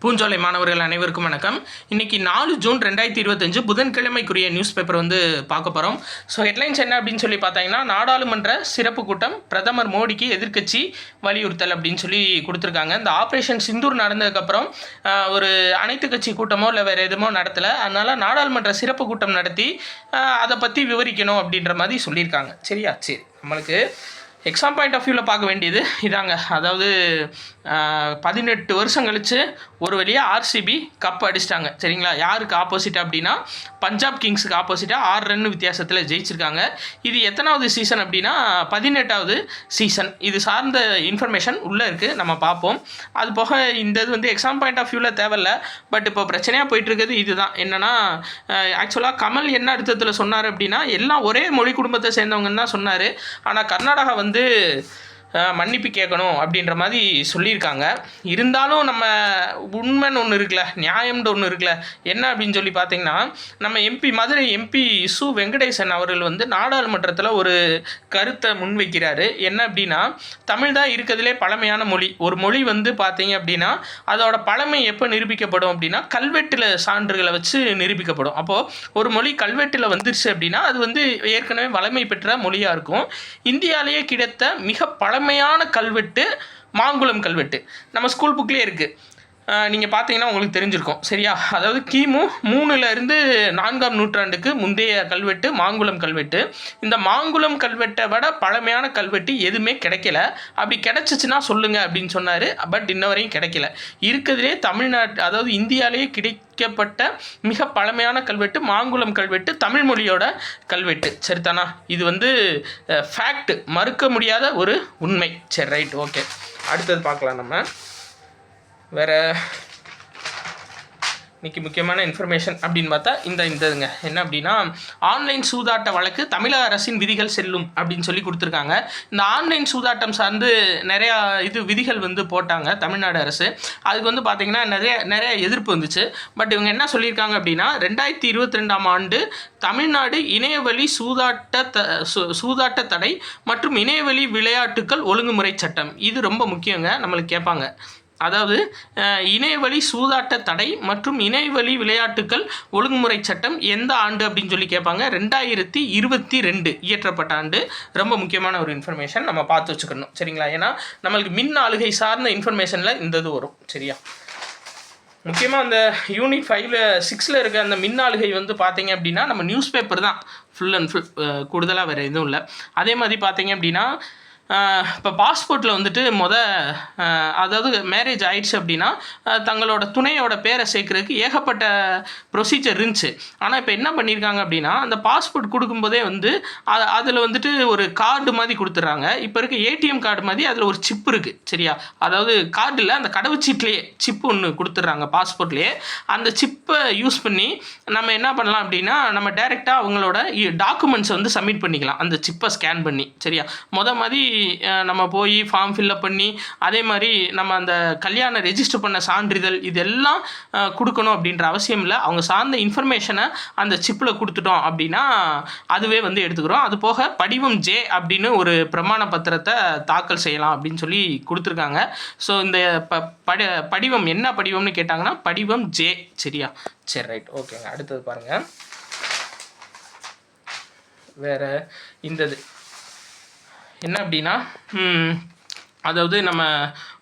பூஞ்சோலை மாணவர்கள் அனைவருக்கும் வணக்கம். இன்றைக்கி 4 ஜூன் 2025 புதன்கிழமைக்குரிய நியூஸ் பேப்பர் பார்க்க போகிறோம். ஸோ ஹெட்லைன்ஸ் என்ன அப்படின்னு சொல்லி பார்த்தீங்கன்னா, நாடாளுமன்ற சிறப்பு கூட்டம், பிரதமர் மோடிக்கு எதிர்க்கட்சி வலியுறுத்தல் அப்படின்னு சொல்லி கொடுத்துருக்காங்க. இந்த ஆப்ரேஷன் சிந்தூர் நடந்ததுக்கப்புறம் ஒரு அனைத்து கட்சி கூட்டமோ இல்லை வேறு எதுமோ நடத்தலை. அதனால் நாடாளுமன்ற சிறப்பு கூட்டம் நடத்தி அதை பற்றி விவரிக்கணும் அப்படின்ற மாதிரி சொல்லியிருக்காங்க. சரியா? சரி, நம்மளுக்கு எக்ஸாம் பாயிண்ட் ஆஃப் வியூவில் பார்க்க வேண்டியது இதாங்க. அதாவது 18 வருஷம் கழித்து ஒரு வழியாக ஆர்சிபி கப் அடிச்சிட்டாங்க. சரிங்களா? யாருக்கு ஆப்போசிட்டாக அப்படின்னா பஞ்சாப் கிங்ஸுக்கு ஆப்போசிட்டாக 6 ரன் வித்தியாசத்தில் ஜெயிச்சிருக்காங்க. இது எத்தனாவது சீசன் அப்படின்னா 18வது சீசன். இது சார்ந்த இன்ஃபர்மேஷன் உள்ளே இருக்குது, நம்ம பார்ப்போம். அது போக இந்த இது எக்ஸாம் பாயிண்ட் ஆஃப் வியூவில் தேவையில்லை. பட் இப்போ பிரச்சனையாக போயிட்டுருக்குது இதுதான். என்னென்னா, ஆக்சுவலாக கமல் என்ன அர்த்தத்தில் சொன்னார் அப்படின்னா, எல்லாம் ஒரே மொழி குடும்பத்தை சேர்ந்தவங்கன்னு தான் சொன்னார். ஆனால் கர்நாடகா மன்னிப்பு கேட்கணும் அப்படின்ற மாதிரி சொல்லியிருக்காங்க. இருந்தாலும் நம்ம உண்மைன்னு ஒன்று இருக்குல்ல, நியாயம்ன்ற ஒன்று இருக்குல்ல. என்ன அப்படின்னு சொல்லி பார்த்தீங்கன்னா, நம்ம மதுரை எம்பி சு வெங்கடேசன் அவர்கள் நாடாளுமன்றத்தில் ஒரு கருத்தை முன்வைக்கிறாரு. என்ன அப்படின்னா, தமிழ் தான் இருக்கிறதுலே பழமையான மொழி. ஒரு மொழி பார்த்தீங்க அப்படின்னா அதோட பழமை எப்போ நிரூபிக்கப்படும் அப்படின்னா கல்வெட்டில் சான்றுகளை வச்சு நிரூபிக்கப்படும். அப்போது ஒரு மொழி கல்வெட்டில் வந்துருச்சு அப்படின்னா அது ஏற்கனவே வளமை பெற்ற மொழியாக இருக்கும். இந்தியாவிலேயே கிடைத்த மிக பழமையான கல்வெட்டு மாங்குளம் கல்வெட்டு. நம்ம ஸ்கூல் புக்லேயே இருக்குது. நீங்கள் பார்த்தீங்கன்னா உங்களுக்கு தெரிஞ்சிருக்கும். சரியா? அதாவது கிமு 3லேருந்து 4ஆம் நூற்றாண்டுக்கு முந்தைய கல்வெட்டு மாங்குளம் கல்வெட்டு. இந்த மாங்குளம் கல்வெட்டை விட பழமையான கல்வெட்டு எதுவுமே கிடைக்கல. அப்படி கிடைச்சிச்சுன்னா சொல்லுங்கள் அப்படின்னு சொன்னார். பட் இன்ன வரையும் கிடைக்கல. இருக்கிறதுலே அதாவது இந்தியாவிலேயே கிடைக்கப்பட்ட மிக பழமையான கல்வெட்டு மாங்குளம் கல்வெட்டு, தமிழ் மொழியோட கல்வெட்டு. சரிதானா? இது ஃபேக்ட், மறுக்க முடியாத ஒரு உண்மை. சரி, ரைட், ஓகே. அடுத்தது பார்க்கலாம். நம்ம வேறு இன்றைக்கி முக்கியமான இன்ஃபர்மேஷன் அப்படின்னு பார்த்தா இதுங்க என்ன அப்படின்னா, ஆன்லைன் சூதாட்ட வழக்கு தமிழக அரசின் விதிகள் செல்லும் அப்படின்னு சொல்லி கொடுத்துருக்காங்க. இந்த ஆன்லைன் சூதாட்டம் சார்ந்து நிறையா விதிகள் போட்டாங்க தமிழ்நாடு அரசு. அதுக்கு பார்த்திங்கன்னா நிறைய எதிர்ப்பு வந்துச்சு. பட் இவங்க என்ன சொல்லியிருக்காங்க அப்படின்னா, 2022ஆம் ஆண்டு தமிழ்நாடு இணையவழி சூதாட்ட தடை மற்றும் இணையவழி விளையாட்டுக்கள் ஒழுங்குமுறை சட்டம். இது ரொம்ப முக்கியங்க, நம்மளுக்கு கேட்பாங்க. அதாவது இணையவழி சூதாட்ட தடை மற்றும் இணையவழி விளையாட்டுக்கள் ஒழுங்குமுறை சட்டம் எந்த ஆண்டு அப்படின்னு சொல்லி கேட்பாங்க. 2022 இயற்றப்பட்ட ஆண்டு. ரொம்ப முக்கியமான ஒரு இன்ஃபர்மேஷன், நம்ம பார்த்து வச்சுக்கணும். சரிங்களா? ஏன்னா நம்மளுக்கு மின் ஆளுகை சார்ந்த இன்ஃபர்மேஷனில் இந்த வரும். சரியா? முக்கியமாக அந்த யூனிட் 6ல் இருக்க அந்த மின் ஆளுகை பார்த்தீங்க அப்படின்னா நம்ம நியூஸ் பேப்பர் தான் ஃபுல் அண்ட் ஃபுல், கூடுதலாக வேறு எதுவும் இல்லை. அதே மாதிரி பார்த்தீங்க அப்படின்னா, இப்போ பாஸ்போர்ட்டில் அதாவது மேரேஜ் ஆயிடுச்சு அப்படின்னா தங்களோட துணையோட பேரை சேர்க்குறதுக்கு ஏகப்பட்ட ப்ரொசீஜர் இருந்துச்சு. ஆனால் இப்போ என்ன பண்ணியிருக்காங்க அப்படின்னா, அந்த பாஸ்போர்ட் கொடுக்கும்போதே அதில் ஒரு கார்டு மாதிரி கொடுத்துட்றாங்க. இப்போ இருக்க ஏடிஎம் கார்டு மாதிரி அதில் ஒரு சிப் இருக்குது. சரியா? அதாவது கார்டில் அந்த கடவுச்சீட்லேயே சிப்பு ஒன்று கொடுத்துட்றாங்க பாஸ்போர்ட்லேயே. அந்த சிப்பை யூஸ் பண்ணி நம்ம என்ன பண்ணலாம் அப்படின்னா, நம்ம டைரெக்டாக அவங்களோட டாக்குமெண்ட்ஸை சப்மிட் பண்ணிக்கலாம் அந்த சிப்பை ஸ்கேன் பண்ணி. சரியா? மாதிரி நம்ம போய் ஃபார்ம் ஃபில்அப் பண்ணி அதே மாதிரி நம்ம அந்த கல்யாண ரெஜிஸ்டர் பண்ண சான்றிதழ் இதெல்லாம் கொடுக்கணும் அப்படின்ற அவசியம் இல்லை. அவங்க சார்ந்த இன்ஃபர்மேஷனை அந்த சிப்பில் கொடுத்துட்டோம் அப்படின்னா அதுவே எடுத்துக்கிறோம். அது போக படிவம் ஜே அப்படின்னு ஒரு பிரமாண பத்திரத்தை தாக்கல் செய்யலாம் அப்படின்னு சொல்லி கொடுத்துருக்காங்க. ஸோ இந்த படிவம் என்ன படிவம்னு கேட்டாங்கன்னா படிவம் ஜே. சரியா? சரி, ரைட், ஓகேங்க. அடுத்தது பாருங்கள். வேறு என்ன அப்படின்னா, அதாவது நம்ம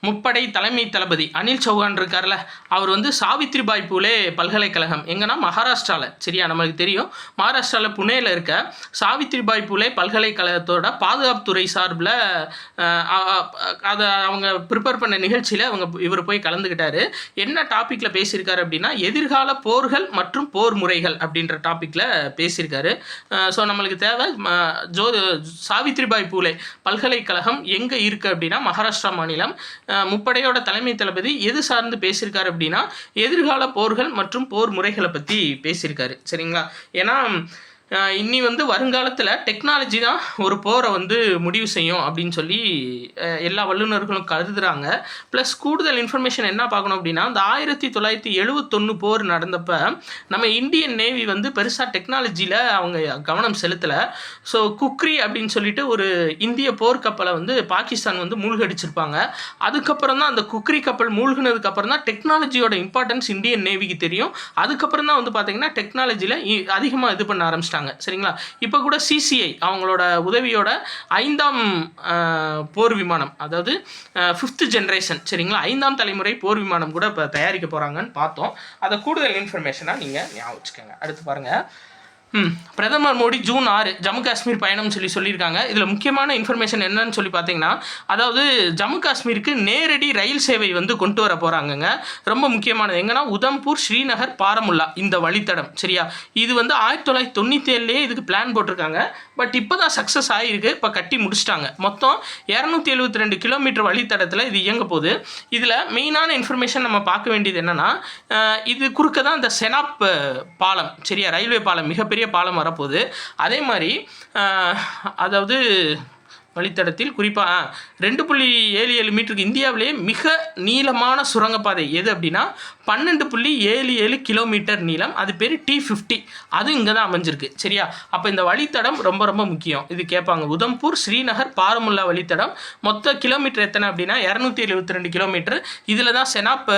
முப்படை தலைமை தளபதி அனில் சௌஹான் இருக்கார்ல, அவர் சாவித்ரிபாய் பூலே பல்கலைக்கழகம் எங்கன்னா மகாராஷ்டிராவில். சரியா? நமக்கு தெரியும் மகாராஷ்டிராவில் புனேயில் இருக்க சாவித்ரிபாய் பூலே பல்கலைக்கழகத்தோட பாதுகாப்புத்துறை சார்பில் அதை அவங்க ப்ரிப்பேர் பண்ண நிகழ்ச்சியில் இவர் போய் கலந்துக்கிட்டார். என்ன டாப்பிக்கில் பேசியிருக்காரு அப்படின்னா, எதிர்கால போர்கள் மற்றும் போர் முறைகள் அப்படின்ற டாப்பிக்கில் பேசியிருக்காரு. ஸோ நம்மளுக்கு தேவை சாவித்ரிபாய் பூலே பல்கலைக்கழகம் எங்கே இருக்குது அப்படின்னா மகாராஷ்டிரா மாநிலம். முப்படையோட தலைமை தளபதி எது சார்ந்து பேசியிருக்காரு அப்படின்னா எதிர்கால போர்கள் மற்றும் போர் முறைகளை பற்றி பேசியிருக்காரு. சரிங்களா? ஏன்னா இன்னி வந்து வருங்காலத்தில் டெக்னாலஜி தான் ஒரு போரை வந்து முடிவு செய்யும் அப்படின்னு சொல்லி எல்லா வல்லுநர்களும் கருதுகிறாங்க. ப்ளஸ் கூடுதல் இன்ஃபர்மேஷன் என்ன பார்க்கணும் அப்படின்னா, இந்த 1971 போர் நடந்தப்போ நம்ம இந்தியன் நேவி வந்து பெருசாக டெக்னாலஜியில் அவங்க கவனம் செலுத்தலை. ஸோ குக்ரி அப்படின்னு சொல்லிட்டு ஒரு இந்திய போர்க்கப்பலை வந்து பாகிஸ்தான் வந்து மூழ்கடிச்சிருப்பாங்க. அதுக்கப்புறம் தான் அந்த குக்ரி கப்பல் மூழ்கினதுக்கப்புறம் தான் டெக்னாலஜியோட இம்பார்ட்டன்ஸ் இந்தியன் நேவிக்கு தெரியும். அதுக்கப்புறம் தான் வந்து பார்த்தீங்கன்னா டெக்னாலஜியில் அதிகமாக இது பண்ண ஆரம்பிச்சிட்டாங்க. சரிங்களா? இப்போ கூட சிசிஐ அவங்களோட உதவியோட 5ஆம் போர் விமானம், அதாவது 5th ஜென்ரேஷன், சரிங்களா, 5ஆம் தலைமுறை போர் விமானம் கூட இப்போ தயாரிக்க போகிறாங்கன்னு பார்த்தோம். அதை கூடுதல் இன்ஃபர்மேஷனாக நீங்கள் ஞாபகம் வச்சுக்கோங்க. அடுத்து பாருங்கள். பிரதமர் மோடி ஜூன் 6 ஜம்மு காஷ்மீர் பயணம் சொல்லியிருக்காங்க. இதில் முக்கியமான இன்ஃபர்மேஷன் என்னன்னு சொல்லி பார்த்தீங்கன்னா, அதாவது ஜம்மு காஷ்மீருக்கு நேரடி ரயில் சேவை வந்து கொண்டு வர போகிறாங்கங்க. ரொம்ப முக்கியமானது எங்கன்னா உதம்பூர், ஸ்ரீநகர், பாரமுல்லா இந்த வழித்தடம். சரியா? இது வந்து 1997 இதுக்கு பிளான் போட்டிருக்காங்க. பட் இப்போ தான் சக்ஸஸ் ஆகிருக்கு. இப்போ கட்டி முடிச்சிட்டாங்க. மொத்தம் 272 கிலோமீட்டர் வழித்தடத்தில் இது இயங்க போகுது. இதில் மெயினான இன்ஃபர்மேஷன் நம்ம பார்க்க வேண்டியது என்னென்னா, இது குறுக்க தான் இந்த செனாப் பாலம், சரியா, ரயில்வே பாலம், மிகப்பெரிய பாலம் வரப்போகுது. அதே மாதிரி அதாவது வழித்தடத்தில் குறிப்பாக 2.77 மீட்டருக்கு இந்தியாவிலேயே மிக நீளமான சுரங்கப்பாதை எது அப்படின்னா 12.77 கிலோமீட்டர் நீளம். அது பேர் T50. அது இங்கே தான் அமைஞ்சிருக்கு. சரியா? அப்போ இந்த வழித்தடம் ரொம்ப ரொம்ப முக்கியம். இது கேட்பாங்க. உதம்பூர், ஸ்ரீநகர், பாரமுல்லா வழித்தடம் மொத்த கிலோமீட்டர் எத்தனை அப்படின்னா 272 கிலோமீட்டர். இதில் தான் செனாப்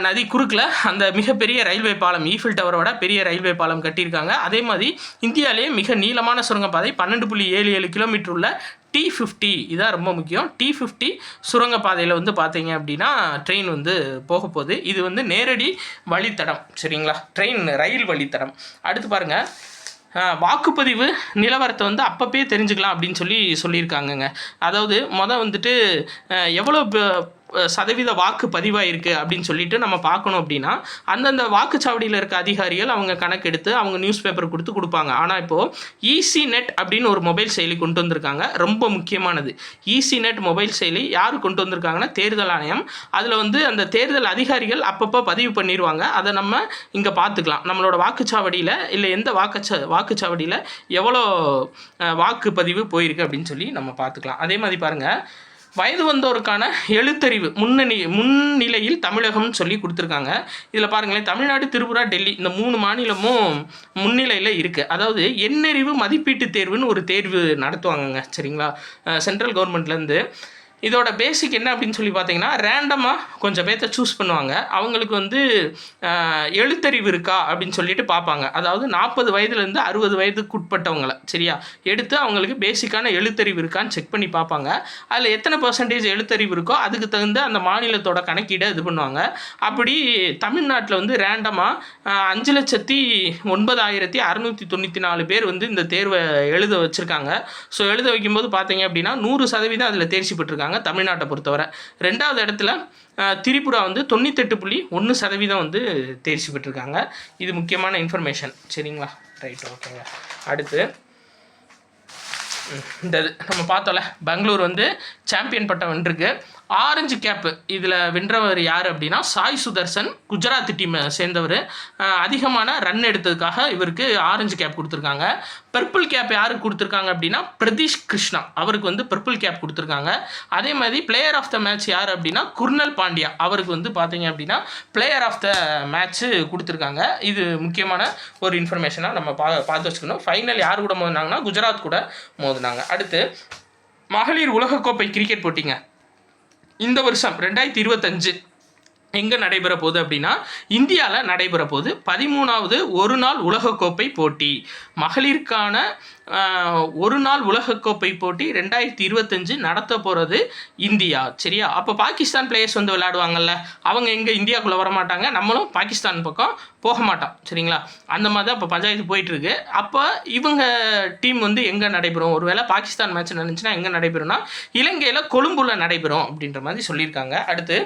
நதி குறுக்கில் அந்த மிகப்பெரிய ரயில்வே பாலம், ஈஃபில் டவரோட பெரிய ரயில்வே பாலம் கட்டியிருக்காங்க. அதே மாதிரி இந்தியாவிலேயே மிக நீளமான சுரங்கப்பாதை 12.77 கிலோமீட்டர் உள்ள T50. இதான் ரொம்ப முக்கியம். T50 சுரங்கப்பாதையில் வந்து பார்த்தீங்க அப்படின்னா ட்ரெயின் வந்து போக போகுது. இது வந்து நேரடி வழித்தடம். சரிங்களா? ரயில் வழித்தடம். அடுத்து பாருங்கள். வாக்குப்பதிவு நிலவரத்தை வந்து அப்பப்பே தெரிஞ்சுக்கலாம் அப்படின்னு சொல்லியிருக்காங்கங்க. அதாவது வந்துட்டு எவ்வளோ சதவீத வாக்கு பதிவாயிருக்கு அப்படின்னு சொல்லிட்டு நம்ம பார்க்கணும் அப்படின்னா அந்தந்த வாக்குச்சாவடியில் இருக்க அதிகாரிகள் அவங்க கணக்கெடுத்து அவங்க நியூஸ் பேப்பர் கொடுப்பாங்க. ஆனால் இப்போது ஈசி நெட் அப்படின்னு ஒரு மொபைல் செயலி கொண்டு வந்திருக்காங்க. ரொம்ப முக்கியமானது. ஈசி நெட் மொபைல் செயலி யார் கொண்டு வந்திருக்காங்கன்னா தேர்தல் ஆணையம். அதில் வந்து அந்த தேர்தல் அதிகாரிகள் அப்பப்போ பதிவு பண்ணிடுவாங்க. அதை நம்ம இங்கே பார்த்துக்கலாம். நம்மளோட வாக்குச்சாவடியில் இல்லை எந்த வாக்குச்சாவடியில் எவ்வளோ வாக்குப்பதிவு போயிருக்கு அப்படின்னு சொல்லி நம்ம பார்த்துக்கலாம். அதே மாதிரி பாருங்கள். வயது வந்தோருக்கான எழுத்தறிவு முன்னிலையில் தமிழகம்னு சொல்லி கொடுத்துருக்காங்க. இதில் பாருங்களேன், தமிழ்நாடு, திரிபுரா, டெல்லி இந்த 3 மாநிலமும் முன்னிலையில் இருக்குது. அதாவது எண்ணறிவு மதிப்பீட்டு தேர்வுன்னு ஒரு தேர்வு நடத்துவாங்கங்க. சரிங்களா? சென்ட்ரல் கவர்மெண்ட்லேருந்து. இதோட பேசிக் என்ன அப்படின்னு சொல்லி பார்த்தீங்கன்னா, ரேண்டமாக கொஞ்சம் பேர்த்த சூஸ் பண்ணுவாங்க. அவங்களுக்கு வந்து எழுத்தறிவு இருக்கா அப்படின்னு சொல்லிட்டு பார்ப்பாங்க. அதாவது 40 வயதுலேருந்து 60 வயதுக்கு உட்பட்டவங்களை சரியா எடுத்து அவங்களுக்கு பேசிக்கான எழுத்தறிவு இருக்கான்னு செக் பண்ணி பார்ப்பாங்க. அதில் எத்தனை % எழுத்தறிவு இருக்கோ அதுக்கு தகுந்த அந்த மாநிலத்தோட கணக்கீடை இது பண்ணுவாங்க. அப்படி தமிழ்நாட்டில் வந்து ரேண்டமாக 5,09,694 பேர் வந்து இந்த தேர்வை எழுத வச்சுருக்காங்க. ஸோ எழுத வைக்கும்போது பார்த்தீங்க அப்படின்னா 100% அதில் தேர்ச்சி பெற்றிருக்காங்க தமிழ்நாட்டை பொறுத்தவரை. 2வது இடத்துல திரிபுரா வந்து 98.1% வந்து தேர்ச்சி பெற்றிருக்காங்க. இது முக்கியமான இன்ஃபர்மேஷன். சரிங்களா? ரைட், ஓகேங்க. அடுத்து இந்த நம்ம பார்த்தோம்ல, பெங்களூர் வந்து சாம்பியன் பட்டம் வென்றிருக்கு. ஆரஞ்சு கேப்பு இதில் வென்றவர் யார் அப்படின்னா சாய் சுதர்சன், குஜராத் டீமை சேர்ந்தவர். அதிகமான ரன் எடுத்ததுக்காக இவருக்கு ஆரஞ்சு கேப் கொடுத்துருக்காங்க. பர்பிள் கேப் யாருக்கு கொடுத்துருக்காங்க அப்படின்னா பிரதீஷ் கிருஷ்ணா, அவருக்கு வந்து பர்பிள் கேப் கொடுத்துருக்காங்க. அதே மாதிரி பிளேயர் ஆஃப் த மேட்ச் யார் அப்படின்னா குர்னல் பாண்டியா, அவருக்கு வந்து பார்த்தீங்க அப்படின்னா பிளேயர் ஆஃப் த மேட்ச்சு கொடுத்துருக்காங்க. இது முக்கியமான ஒரு இன்ஃபர்மேஷனாக நம்ம பார்த்து வச்சுக்கணும். ஃபைனல் யார் கூட மோதினாங்கன்னா குஜராத் கூட மோதினாங்க. அடுத்து மகளிர் உலகக்கோப்பை கிரிக்கெட் போட்டிங்க இந்த வருஷம் 2025 எங்கே நடைபெற போகுது அப்படின்னா இந்தியாவில் நடைபெற போகுது. 13வது ஒரு நாள் உலகக்கோப்பை போட்டி, மகளிருக்கான ஒரு நாள் உலகக்கோப்பை போட்டி 2025 நடத்த போகிறது இந்தியா. சரியா? அப்போ பாகிஸ்தான் பிளேயர்ஸ் வந்து விளையாடுவாங்கல்ல, அவங்க எங்கே இந்தியாவுக்குள்ளே வரமாட்டாங்க, நம்மளும் பாகிஸ்தான் பக்கம் போக மாட்டோம். சரிங்களா? அந்த மாதிரி தான் இப்போ பஞ்சாயத்து போயிட்டுருக்கு. அப்போ இவங்க டீம் வந்து எங்கே நடைபெறும், ஒருவேளை பாகிஸ்தான் மேட்ச் நடந்துச்சுன்னா எங்கே நடைபெறும்னா இலங்கையில் கொழும்புல நடைபெறும் அப்படின்ற மாதிரி சொல்லியிருக்காங்க. அடுத்து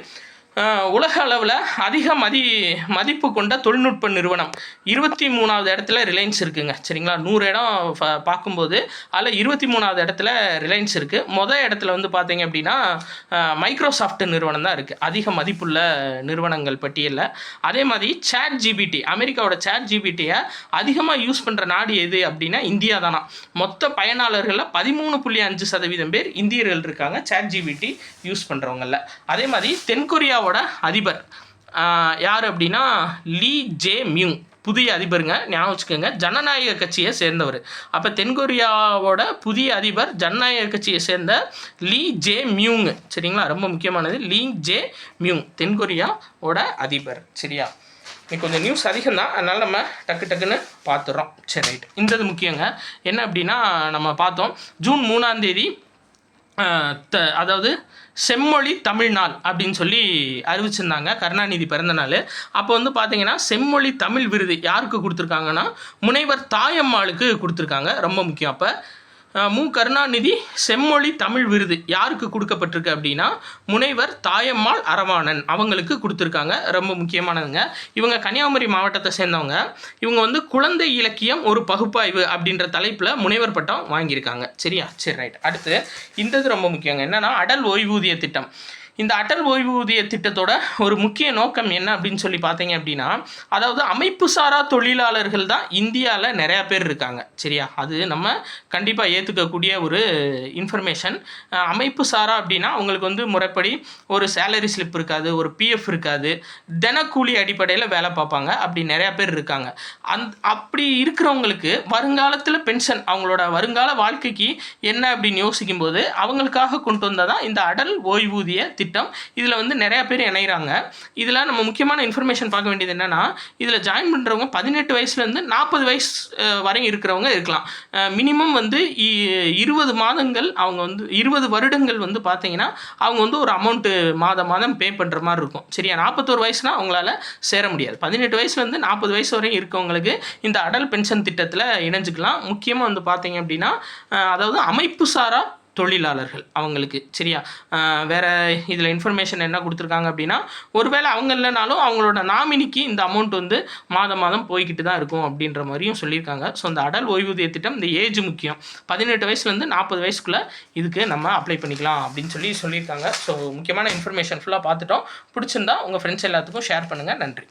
உலக அளவில் அதிக மதிப்பு கொண்ட தொழில்நுட்ப நிறுவனம் 23வது இடத்துல ரிலையன்ஸ் இருக்குங்க. சரிங்களா, 100 இடம் பார்க்கும்போது அதில் 23வது இடத்துல ரிலையன்ஸ் இருக்குது. மொதல் இடத்துல வந்து பார்த்தீங்க அப்படின்னா மைக்ரோசாஃப்ட் நிறுவனம் தான் இருக்குது அதிக மதிப்புள்ள நிறுவனங்கள் பட்டியலில். அதே மாதிரி ChatGPT, அமெரிக்காவோட ChatGPT-யை அதிகமாக யூஸ் பண்ணுற நாடு எது அப்படின்னா இந்தியா தானா. மொத்த பயனாளர்களில் 13.5% பேர் இந்தியர்கள் இருக்காங்க ChatGPT யூஸ் பண்ணுறவங்கள. அதே மாதிரி தென்கொரியாவோட அதிபர் யார் அப்படின்னா லீ ஜே மியூங், புதிய அதிபருங்க, ஞாபகம் வச்சுக்கோங்க, ஜனநாயக கட்சியை சேர்ந்தவர். அப்போ தென்கொரியாவோட புதிய அதிபர் ஜனநாயக கட்சியை சேர்ந்த லீ ஜே மியூங். சரிங்களா, ரொம்ப முக்கியமானது லீ ஜே மியூங் தென்கொரியாவோட அதிபர். சரியா, இன்னைக்கு கொஞ்சம் நியூஸ் அதிகம் தான், அதனால் நம்ம டக்குன்னு பார்த்துடுறோம். சரி, ரைட். இந்த முக்கியங்க என்ன அப்படின்னா நம்ம பார்த்தோம் ஜூன் 3ஆம் தேதி அதாவது செம்மொழி தமிழ் நாள் அப்படின்னு சொல்லி அறிவிச்சிருந்தாங்க, கருணாநிதி பிறந்த நாள். அப்போ வந்து பார்த்தீங்கன்னா செம்மொழி தமிழ் விருது யாருக்கு கொடுத்துருக்காங்கன்னா முனைவர் தாயம்மாளுக்கு கொடுத்துருக்காங்க. ரொம்ப முக்கியம். அப்போ மு கருணாநிதி செம்மொழி தமிழ் விருது யாருக்கு கொடுக்கப்பட்டிருக்கு அப்படின்னா முனைவர் தாயம்மாள் அரவாணன் அவங்களுக்கு கொடுத்துருக்காங்க. ரொம்ப முக்கியமானதுங்க. இவங்க கன்னியாகுமரி மாவட்டத்தை சேர்ந்தவங்க. இவங்க வந்து குழந்தை இலக்கியம் ஒரு பகுப்பாய்வு அப்படின்ற தலைப்பில் முனைவர் பட்டம் வாங்கியிருக்காங்க. சரியா, சரி, ரைட். அடுத்து இந்த ரொம்ப முக்கியங்க, என்னன்னா அடல் ஓய்வூதிய திட்டம். இந்த அடல் ஓய்வூதிய திட்டத்தோட ஒரு முக்கிய நோக்கம் என்ன அப்படின்னு சொல்லி பார்த்தீங்க அப்படின்னா அதாவது அமைப்பு சாரா தொழிலாளர்கள் தான் இந்தியாவில் நிறையா பேர் இருக்காங்க. சரியா, அது நம்ம கண்டிப்பாக ஏற்றுக்கக்கூடிய ஒரு இன்ஃபர்மேஷன். அமைப்பு சாரா அப்படின்னா அவங்களுக்கு வந்து முறைப்படி ஒரு சேலரி ஸ்லிப் இருக்காது, ஒரு பிஎஃப் இருக்காது, தினக்கூலி அடிப்படையில் வேலை பார்ப்பாங்க. அப்படி நிறையா பேர் இருக்காங்க. அப்படி இருக்கிறவங்களுக்கு வருங்காலத்தில் பென்ஷன், அவங்களோட வருங்கால வாழ்க்கைக்கு என்ன அப்படின்னு யோசிக்கும்போது அவங்களுக்காக கொண்டு வந்ததான் இந்த அடல் ஓய்வூதிய திட்டம். இதில் வந்து நிறையா பேர் இணைகிறாங்க. இதில் நம்ம முக்கியமான இன்ஃபர்மேஷன் பார்க்க வேண்டியது என்னென்னா இதில் ஜாயின் பண்ணுறவங்க 18 வயசுலேருந்து 40 வயசு வரை இருக்கிறவங்க இருக்கலாம். மினிமம் வந்து 20 மாதங்கள் அவங்க வந்து 20 வருடங்கள் வந்து பார்த்தீங்கன்னா அவங்க வந்து ஒரு அமௌண்ட்டு மாதம் பே பண்ணுற மாதிரி இருக்கும். சரியா, 41 வயசுனா அவங்களால சேர முடியாது. 18 வயசுலேருந்து 40 வயசு வரை இருக்கவங்களுக்கு இந்த அடல் பென்ஷன் திட்டத்தில் இணைஞ்சிக்கலாம். முக்கியமாக வந்து பார்த்தீங்க அப்படின்னா அதாவது அமைப்பு சாரா தொழிலாளர்கள் அவங்களுக்கு. சரியா, வேறு இதில் இன்ஃபர்மேஷன் என்ன கொடுத்துருக்காங்க அப்படின்னா ஒருவேளை அவங்க இல்லைனாலும் அவங்களோட நாமினிக்கு இந்த அமௌண்ட் வந்து மாதம் போய்கிட்டு தான் இருக்கும் அப்படின்ற மாதிரியும் சொல்லியிருக்காங்க. ஸோ இந்த அடல் ஓய்வூதிய திட்டம் இந்த ஏஜ் முக்கியம். 18 வயசுலேருந்து 40 வயசுக்குள்ளே இதுக்கு நம்ம அப்ளை பண்ணிக்கலாம் அப்படின்னு சொல்லியிருக்காங்க. ஸோ முக்கியமான இன்ஃபர்மேஷன் ஃபுல்லாக பார்த்துட்டோம். பிடிச்சிருந்தா உங்கள் ஃப்ரெண்ட்ஸ் எல்லாத்துக்கும் ஷேர் பண்ணுங்கள். நன்றி.